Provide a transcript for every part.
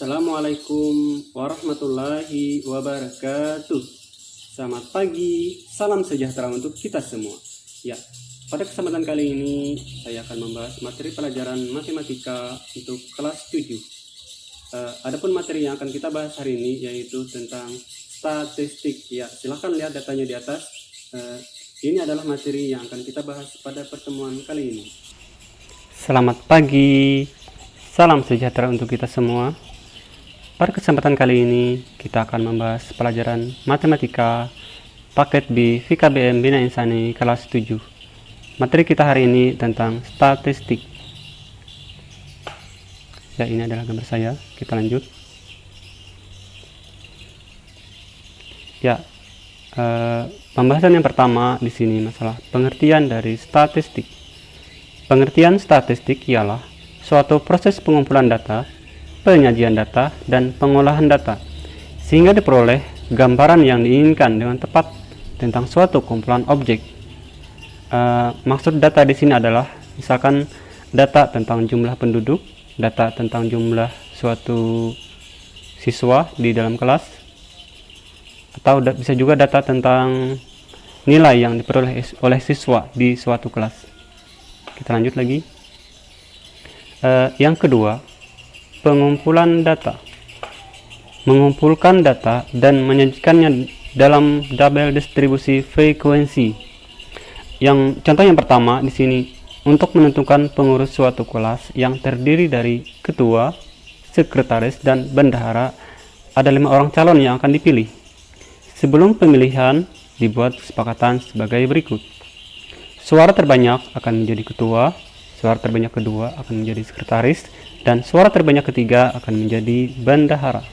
Assalamualaikum warahmatullahi wabarakatuh. Selamat pagi, salam sejahtera untuk kita semua. Ya, pada kesempatan kali ini saya akan membahas materi pelajaran matematika untuk kelas 7. Adapun materi yang akan kita bahas hari ini yaitu tentang statistik. Ya, silahkan lihat datanya di atas. Ini adalah materi yang akan kita bahas pada pertemuan kali ini. Selamat pagi, salam sejahtera untuk kita semua. Pada kesempatan kali ini kita akan membahas pelajaran matematika paket B VKBM Bina Insani kelas 7. Materi kita hari ini tentang statistik. Ya, ini adalah gambar saya. Kita lanjut. Ya, pembahasan yang pertama di sini masalah pengertian dari statistik. Pengertian statistik ialah suatu proses pengumpulan data, penyajian data, dan pengolahan data, sehingga diperoleh gambaran yang diinginkan dengan tepat tentang suatu kumpulan objek. Maksud data di sini adalah misalkan data tentang jumlah penduduk, data tentang jumlah suatu siswa di dalam kelas, atau bisa juga data tentang nilai yang diperoleh oleh siswa di suatu kelas. Kita lanjut lagi. Yang kedua, pengumpulan data. Mengumpulkan data dan menyajikannya dalam tabel distribusi frekuensi. Contoh yang pertama di sini, untuk menentukan pengurus suatu kelas yang terdiri dari ketua, sekretaris, dan bendahara, ada 5 orang calon yang akan dipilih. Sebelum pemilihan, dibuat kesepakatan sebagai berikut. Suara terbanyak akan menjadi ketua, suara terbanyak kedua akan menjadi sekretaris, dan suara terbanyak ketiga akan menjadi bendahara.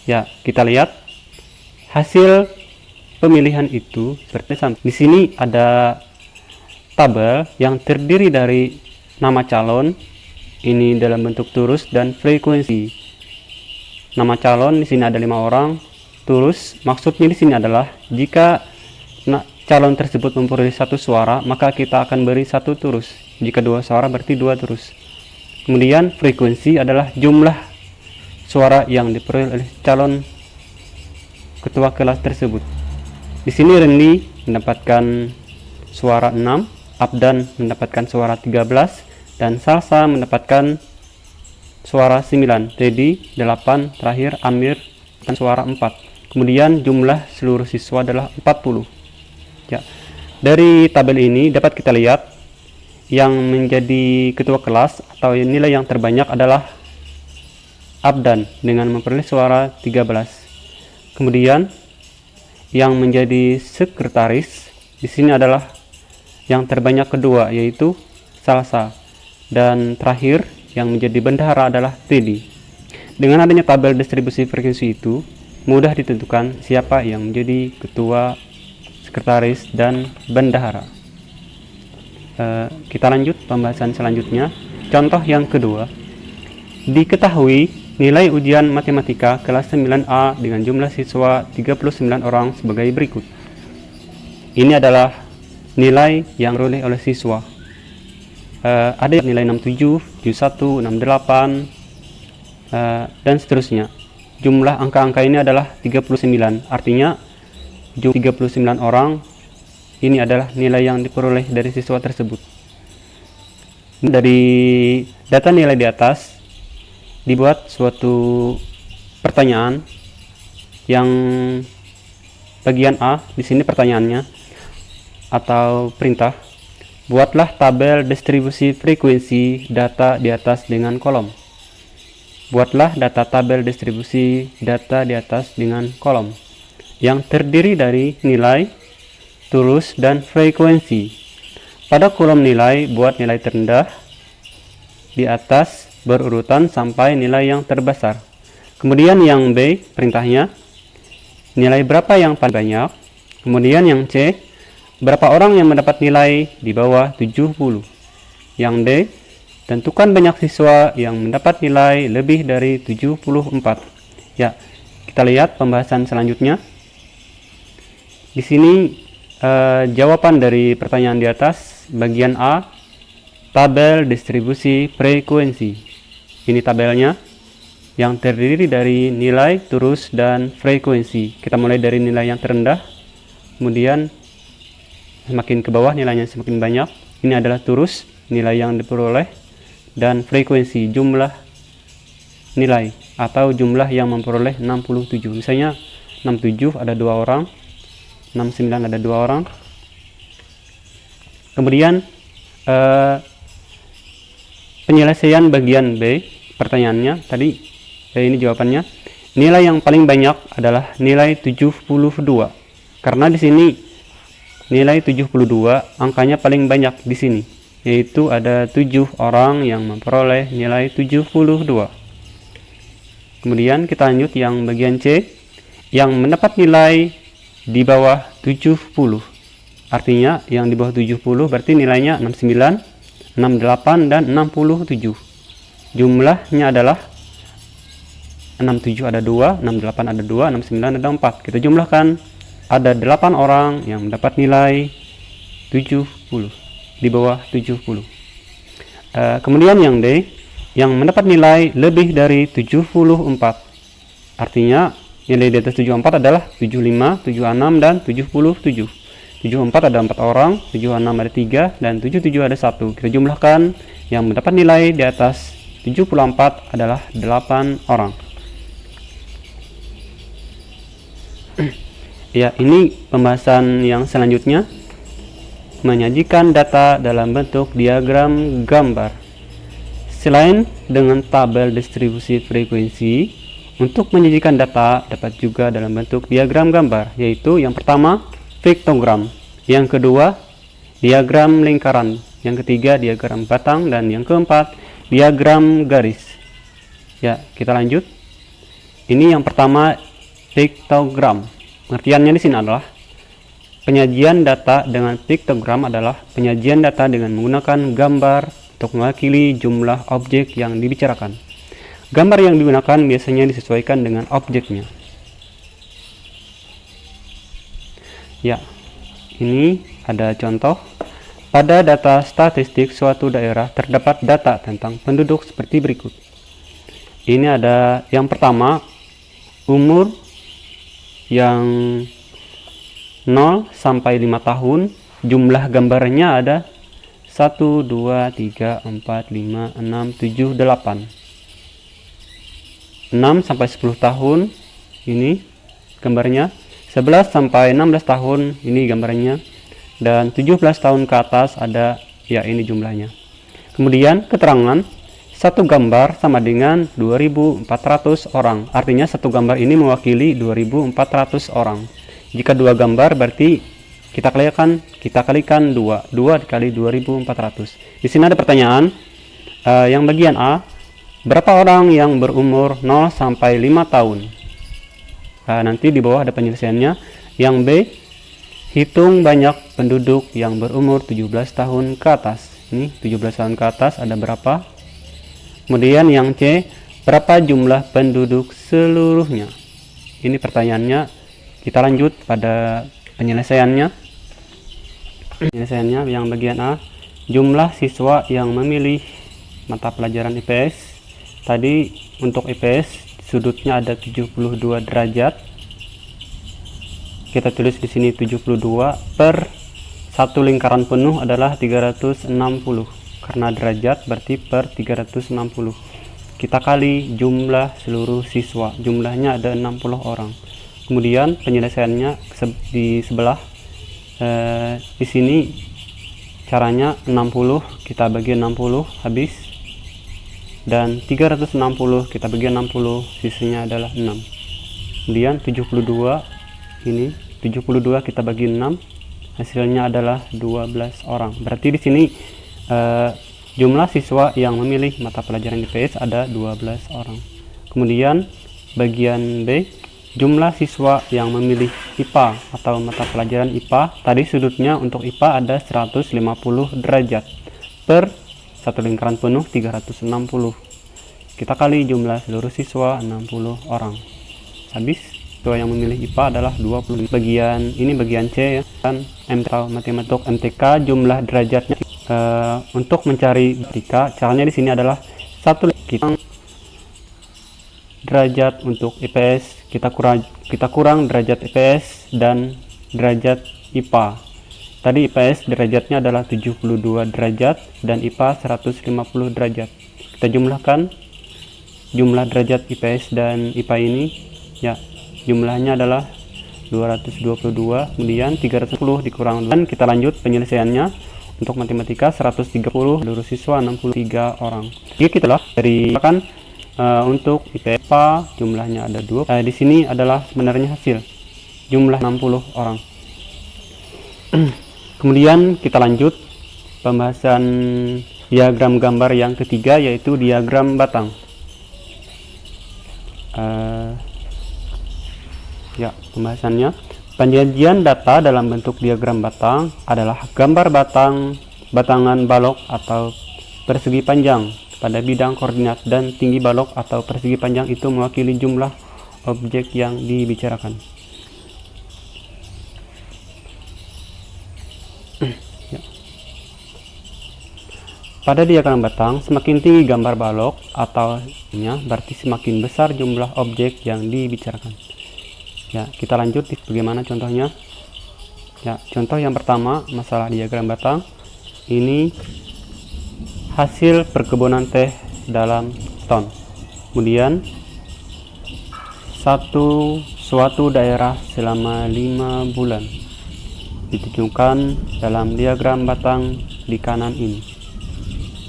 Ya, kita lihat hasil pemilihan itu seperti di sini ada tabel yang terdiri dari nama calon, ini dalam bentuk turus, dan frekuensi. Nama calon di sini ada 5 orang. Turus maksudnya di sini adalah jika calon tersebut memperoleh 1 suara, maka kita akan beri 1 turus. Jika 2 suara berarti 2 turus. Kemudian frekuensi adalah jumlah suara yang diperoleh oleh calon ketua kelas tersebut. Di sini Rendi mendapatkan suara 6, Abdan mendapatkan suara 13, dan Salsa mendapatkan suara 9, Teddy 8, terakhir Amir dan suara 4. Kemudian jumlah seluruh siswa adalah 40. Ya. Dari tabel ini dapat kita lihat yang menjadi ketua kelas atau nilai yang terbanyak adalah Abdan dengan memperoleh suara 13. Kemudian yang menjadi sekretaris di sini adalah yang terbanyak kedua, yaitu Salsa, dan terakhir yang menjadi bendahara adalah Teddy. Dengan adanya tabel distribusi frekuensi itu, mudah ditentukan siapa yang menjadi ketua, sekretaris, dan bendahara. Kita lanjut pembahasan selanjutnya. Contoh yang kedua, diketahui nilai ujian matematika kelas 9A dengan jumlah siswa 39 orang sebagai berikut. Ini adalah nilai yang diperoleh oleh siswa. Ada nilai 67, 71, 68, dan seterusnya. Jumlah angka-angka ini adalah 39, artinya 39 orang. Ini adalah nilai yang diperoleh dari siswa tersebut. Dari data nilai di atas, dibuat suatu pertanyaan yang bagian A. Di sini pertanyaannya atau perintah, buatlah tabel distribusi frekuensi data di atas dengan kolom. Buatlah data tabel distribusi data di atas dengan kolom yang terdiri dari nilai, turus, dan frekuensi. Pada kolom nilai, buat nilai terendah di atas berurutan sampai nilai yang terbesar. Kemudian yang B, perintahnya, nilai berapa yang paling banyak. Kemudian yang C, berapa orang yang mendapat nilai di bawah 70. Yang D, tentukan banyak siswa yang mendapat nilai lebih dari 74. Ya, kita lihat pembahasan selanjutnya. Di sini jawaban dari pertanyaan di atas, bagian A, tabel distribusi frekuensi. Ini tabelnya. yang terdiri dari nilai, turus, dan frekuensi. Kita mulai dari nilai yang terendah, kemudian semakin ke bawah nilainya semakin banyak. Ini adalah turus, nilai yang diperoleh, dan frekuensi, jumlah nilai atau jumlah yang memperoleh 67. Misalnya 67 ada 2 orang, 69 ada 2 orang. Kemudian penyelesaian bagian B, pertanyaannya tadi ini jawabannya. Nilai yang paling banyak adalah nilai 72. Karena di sini nilai 72 angkanya paling banyak di sini, yaitu ada 7 orang yang memperoleh nilai 72. Kemudian kita lanjut yang bagian C, yang mendapat nilai di bawah 70. Artinya yang di bawah 70 berarti nilainya 69, 68, dan 67. Jumlahnya adalah 67 ada 2, 68 ada 2, 69 ada 4. Kita jumlahkan, ada 8 orang yang mendapat nilai 70, di bawah 70. Kemudian yang D, yang mendapat nilai lebih dari 74. Artinya nilai di atas 74 adalah 75, 76, dan 77. 74 ada 4 orang, 76 ada 3, dan 77 ada 1. Kita jumlahkan, yang mendapat nilai di atas 74 adalah 8 orang. Ya, ini pembahasan yang selanjutnya, menyajikan data dalam bentuk diagram gambar. Selain dengan tabel distribusi frekuensi, untuk menyajikan data dapat juga dalam bentuk diagram gambar, yaitu yang pertama piktogram, yang kedua diagram lingkaran, yang ketiga diagram batang, dan yang keempat diagram garis. Ya, kita lanjut. Ini yang pertama piktogram. Pengertiannya di sini adalah penyajian data dengan piktogram adalah penyajian data dengan menggunakan gambar untuk mewakili jumlah objek yang dibicarakan. Gambar yang digunakan biasanya disesuaikan dengan objeknya. Ya, ini ada contoh. Pada data statistik suatu daerah terdapat data tentang penduduk seperti berikut. Ini ada yang pertama, umur yang 0 sampai 5 tahun, jumlah gambarnya ada 1, 2, 3, 4, 5, 6, 7, 8. 6 sampai 10 tahun, ini gambarnya. 11 sampai 16 tahun, ini gambarnya. Dan 17 tahun ke atas ada, ya ini jumlahnya. Kemudian keterangan, satu gambar sama dengan 2400 orang. Artinya satu gambar ini mewakili 2400 orang. Jika dua gambar berarti kita kalikan 2 dikali 2400. Di sini ada pertanyaan, yang bagian A, berapa orang yang berumur 0 sampai 5 tahun? Nanti di bawah ada penyelesaiannya. Yang B, hitung banyak penduduk yang berumur 17 tahun ke atas. Ini 17 tahun ke atas ada berapa? Kemudian yang C, berapa jumlah penduduk seluruhnya? Ini pertanyaannya. Kita lanjut pada penyelesaiannya. Penyelesaiannya yang bagian A, jumlah siswa yang memilih mata pelajaran IPS. Tadi untuk IPS sudutnya ada 72 derajat. Kita tulis di sini 72 per satu lingkaran penuh adalah 360. Karena derajat berarti per 360. Kita kali jumlah seluruh siswa, jumlahnya ada 60 orang. Kemudian penyelesaiannya di sebelah, di sini caranya 60 kita bagi 60 habis, dan 360 kita bagi 60 sisanya adalah 6. Kemudian 72, ini 72 kita bagi 6 hasilnya adalah 12 orang. Berarti di sini jumlah siswa yang memilih mata pelajaran IPS ada 12 orang. Kemudian bagian B, jumlah siswa yang memilih IPA atau mata pelajaran IPA. Tadi sudutnya untuk IPA ada 150 derajat per satu lingkaran penuh 360. Kita kali jumlah seluruh siswa 60 orang. Habis, siswa yang memilih IPA adalah 20. Bagian ini bagian C ya, kan matematik MTK jumlah derajatnya. Untuk mencari matematika, caranya di sini adalah kita derajat untuk IPS, kita kurang derajat IPS dan derajat IPA. Tadi IPS derajatnya adalah 72 derajat dan IPA 150 derajat. Kita jumlahkan jumlah derajat IPS dan IPA ini, ya, jumlahnya adalah 222, kemudian 310 dikurang, dan kita lanjut penyelesaiannya. Untuk matematika 130, seluruh siswa 63 orang. Jadi kita lah dari kan untuk IPA jumlahnya ada 2. Di sini adalah sebenarnya hasil jumlah 60 orang. Kemudian kita lanjut pembahasan diagram gambar yang ketiga, yaitu diagram batang. Ya, pembahasannya. Penyajian data dalam bentuk diagram batang adalah gambar batangan balok atau persegi panjang pada bidang koordinat, dan tinggi balok atau persegi panjang itu mewakili jumlah objek yang dibicarakan. Ya. Pada diagram batang, semakin tinggi gambar balok atau berarti semakin besar jumlah objek yang dibicarakan. Ya, kita lanjut bagaimana contohnya. Ya, contoh yang pertama, masalah diagram batang. Ini hasil perkebunan teh dalam ton. Kemudian suatu daerah selama 5 bulan ditunjukkan dalam diagram batang di kanan ini.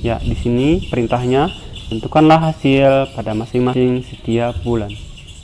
Ya, di sini perintahnya tentukanlah hasil pada masing-masing setiap bulan.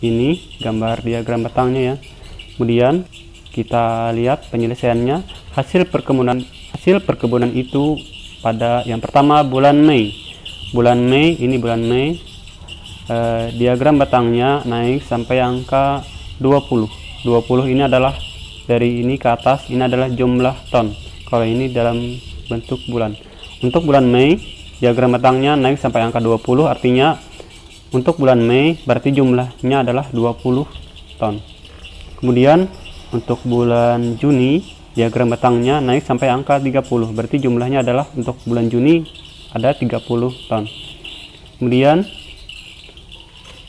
Ini gambar diagram batangnya ya. Kemudian kita lihat penyelesaiannya. Hasil perkebunan itu pada yang pertama bulan Mei. Bulan Mei, ini bulan Mei. Diagram batangnya naik sampai angka 20. 20 ini adalah dari ini ke atas, ini adalah jumlah ton. Kalau ini dalam bentuk bulan. Untuk bulan Mei, diagram batangnya naik sampai angka 20, artinya untuk bulan Mei berarti jumlahnya adalah 20 ton. Kemudian untuk bulan Juni, diagram batangnya naik sampai angka 30, berarti jumlahnya adalah untuk bulan Juni ada 30 ton. Kemudian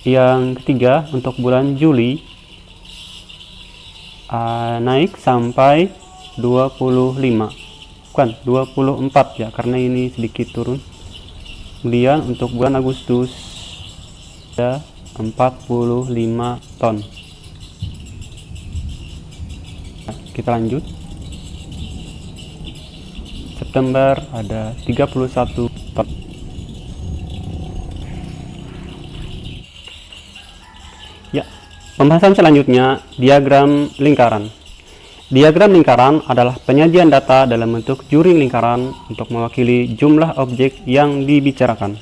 yang ketiga, untuk bulan Juli naik sampai 25, bukan 24 ya, karena ini sedikit turun. Kemudian untuk bulan Agustus ada 45 ton. Nah, kita lanjut. September ada 31 ton. Ya, pembahasan selanjutnya diagram lingkaran. Diagram lingkaran adalah penyajian data dalam bentuk juring lingkaran untuk mewakili jumlah objek yang dibicarakan.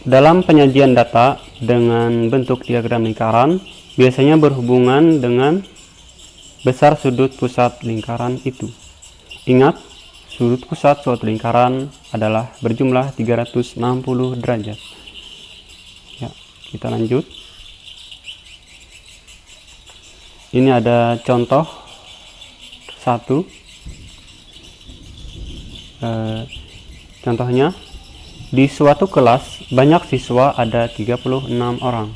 Dalam penyajian data dengan bentuk diagram lingkaran, biasanya berhubungan dengan besar sudut pusat lingkaran itu. Ingat, sudut pusat suatu lingkaran adalah berjumlah 360 derajat. Ya, kita lanjut. Ini ada contoh 1. Contohnya, di suatu kelas banyak siswa, ada 36 orang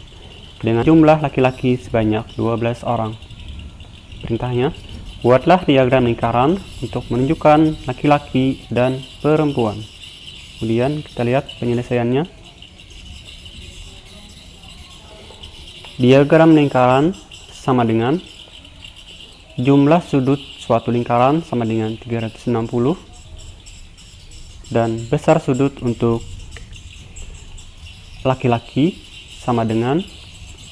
dengan jumlah laki-laki sebanyak 12 orang. Perintahnya, buatlah diagram lingkaran untuk menunjukkan laki-laki dan perempuan. Kemudian kita lihat penyelesaiannya. Diagram lingkaran sama dengan jumlah sudut suatu lingkaran sama dengan 360, dan besar sudut untuk laki-laki sama dengan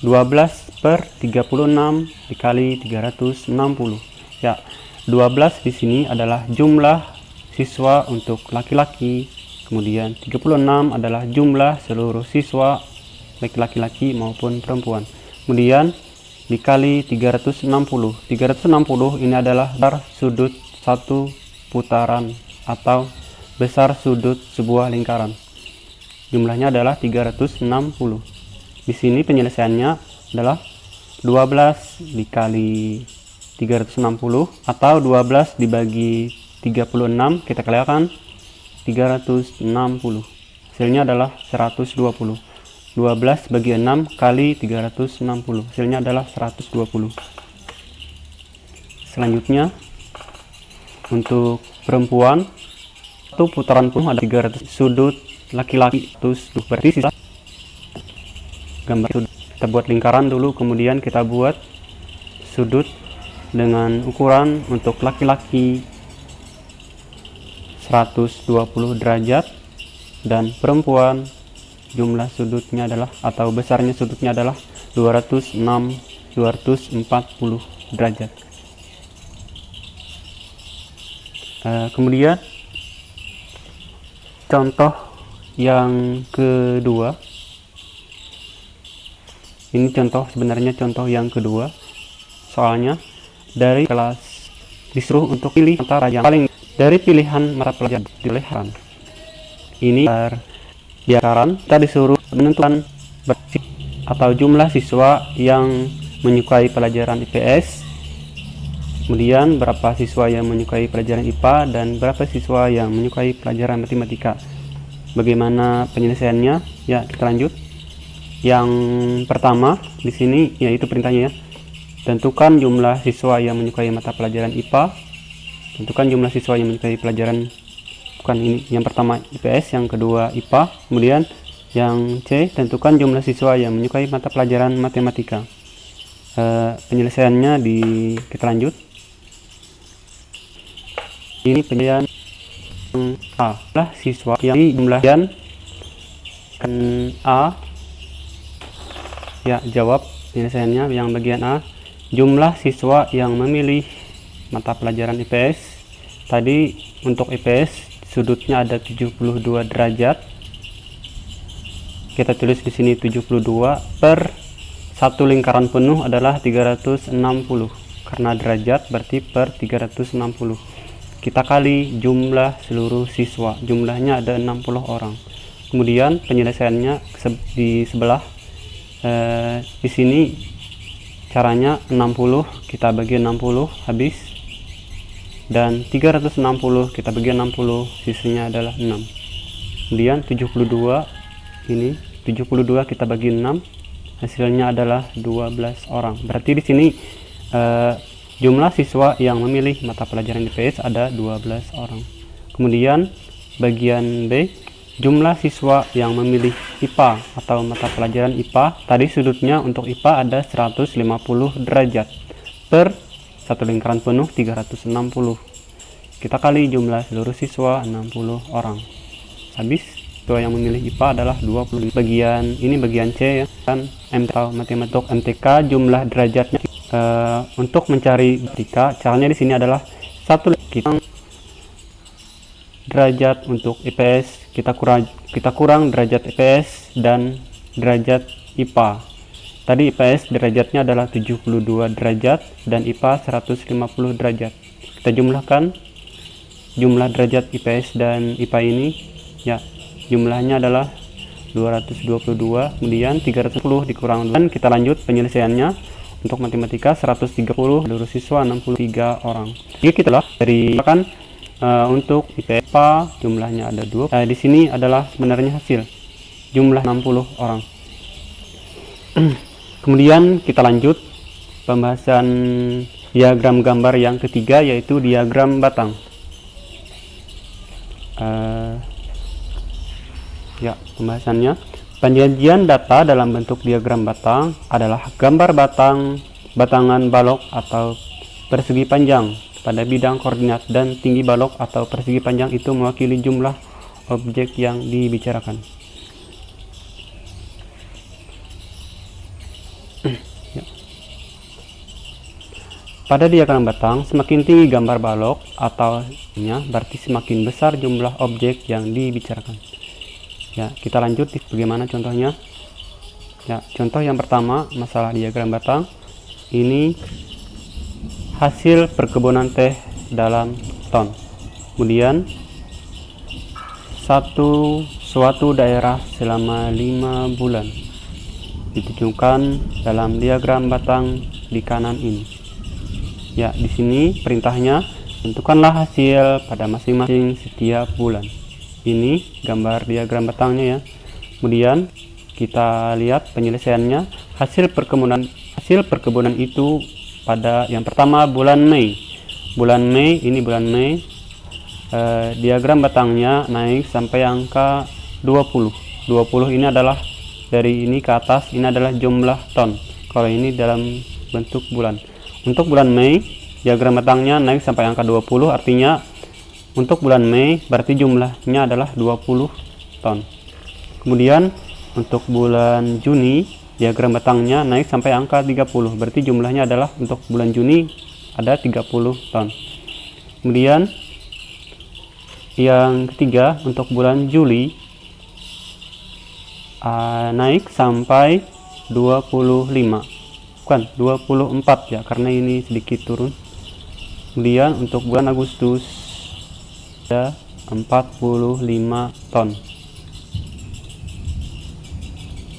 12/36 dikali 360. Ya, 12 di sini adalah jumlah siswa untuk laki-laki, kemudian 36 adalah jumlah seluruh siswa baik laki-laki maupun perempuan. Kemudian dikali 360. 360 ini adalah besar sudut satu putaran atau besar sudut sebuah lingkaran. Jumlahnya adalah 360. Di sini penyelesaiannya adalah 12 dikali 360 atau 12 dibagi 36, kita kalikan 360. hasilnya adalah 120. 12 bagi 6 kali 360, hasilnya adalah 120. Selanjutnya untuk perempuan, satu putaran penuh ada 300 sudut laki-laki, terus berarti sisa gambar sudut. Kita buat lingkaran dulu, kemudian kita buat sudut dengan ukuran untuk laki-laki 120 derajat dan perempuan jumlah sudutnya adalah, atau besarnya sudutnya adalah 240 derajat. Kemudian contoh yang kedua, ini sebenarnya contoh yang kedua, soalnya dari kelas disuruh untuk pilih antara yang paling dari pilihan mata pelajaran dipilihkan. Ini biasaran kita disuruh menentukan atau jumlah siswa yang menyukai pelajaran IPS, kemudian berapa siswa yang menyukai pelajaran IPA, dan berapa siswa yang menyukai pelajaran matematika. Bagaimana penyelesaiannya? Ya, kita lanjut. Yang pertama di sini yaitu perintahnya ya. Tentukan jumlah siswa yang menyukai mata pelajaran IPA. Tentukan jumlah siswa yang menyukai pelajaran, bukan ini, yang pertama IPS, yang kedua IPA, kemudian yang C, tentukan jumlah siswa yang menyukai mata pelajaran matematika. Penyelesaiannya kita lanjut. Ini penyelesaian A lah siswa yang jumlahkan A. Ya, jawab penyelesaiannya yang bagian A. Jumlah siswa yang memilih mata pelajaran IPS. Tadi untuk IPS sudutnya ada 72 derajat. Kita tulis di sini 72 per satu lingkaran penuh adalah 360. Karena derajat berarti per 360. Kita kali jumlah seluruh siswa. Jumlahnya ada 60 orang. Kemudian penyelesaiannya di sebelah di sini caranya 60 kita bagi 60 habis, dan 360 kita bagi 60 sisanya adalah 6. Kemudian 72 ini 72 kita bagi 6 hasilnya adalah 12 orang. Berarti di sini jumlah siswa yang memilih mata pelajaran IPS ada 12 orang. Kemudian bagian B, jumlah siswa yang memilih IPA atau mata pelajaran IPA. Tadi sudutnya untuk IPA ada 150 derajat per satu lingkaran penuh 360. Kita kali jumlah seluruh siswa 60 orang. Habis siswa yang memilih IPA adalah 20. Bagian ini bagian C ya, kan matematik MTK jumlah derajatnya. Untuk mencari matematika, caranya di sini adalah satu kita derajat untuk IPS, kita kurang derajat IPS dan derajat IPA. Tadi IPS derajatnya adalah 72 derajat dan IPA 150 derajat. Kita jumlahkan jumlah derajat IPS dan IPA ini, ya, jumlahnya adalah 222, kemudian 310 dikurang, dan kita lanjut penyelesaiannya. Untuk matematika 130, seluruh siswa 63 orang. Jadi kita lah dari kan untuk IPA jumlahnya ada 2. Di sini adalah sebenarnya hasil jumlah 60 orang. Kemudian kita lanjut pembahasan diagram gambar yang ketiga, yaitu diagram batang. Ya, pembahasannya. Penyajian data dalam bentuk diagram batang adalah gambar batangan balok atau persegi panjang pada bidang koordinat, dan tinggi balok atau persegi panjang itu mewakili jumlah objek yang dibicarakan. Ya. Pada diagram batang, semakin tinggi gambar balok atau berarti semakin besar jumlah objek yang dibicarakan. Ya, kita lanjut bagaimana contohnya. Ya, contoh yang pertama, masalah diagram batang. Ini hasil perkebunan teh dalam ton. Kemudian suatu daerah selama 5 bulan ditunjukkan dalam diagram batang di kanan ini. Ya, di sini perintahnya tentukanlah hasil pada masing-masing setiap bulan. ini gambar diagram batangnya ya. Kemudian kita lihat penyelesaiannya. Hasil perkebunan itu pada yang pertama bulan Mei. Ini bulan Mei. Diagram batangnya naik sampai angka 20. 20 ini adalah dari ini ke atas, ini adalah jumlah ton. Kalau ini dalam bentuk bulan. Untuk bulan Mei, diagram batangnya naik sampai angka 20, artinya untuk bulan Mei berarti jumlahnya adalah 20 ton. Kemudian untuk bulan Juni, diagram batangnya naik sampai angka 30, berarti jumlahnya adalah untuk bulan Juni ada 30 ton. Kemudian yang ketiga untuk bulan Juli naik sampai 25, bukan 24 ya, karena ini sedikit turun. Kemudian untuk bulan Agustus ada 45 ton.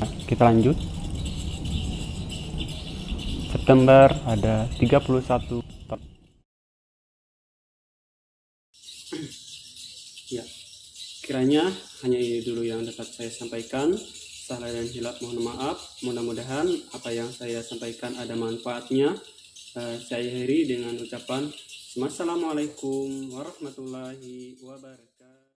Nah, kita lanjut. September ada 31 ton. Ya, kiranya hanya ini dulu yang dapat saya sampaikan. Salah dan hilaf mohon maaf. Mudah-mudahan apa yang saya sampaikan ada manfaatnya. Saya akhiri dengan ucapan Wassalamualaikum warahmatullahi wabarakatuh.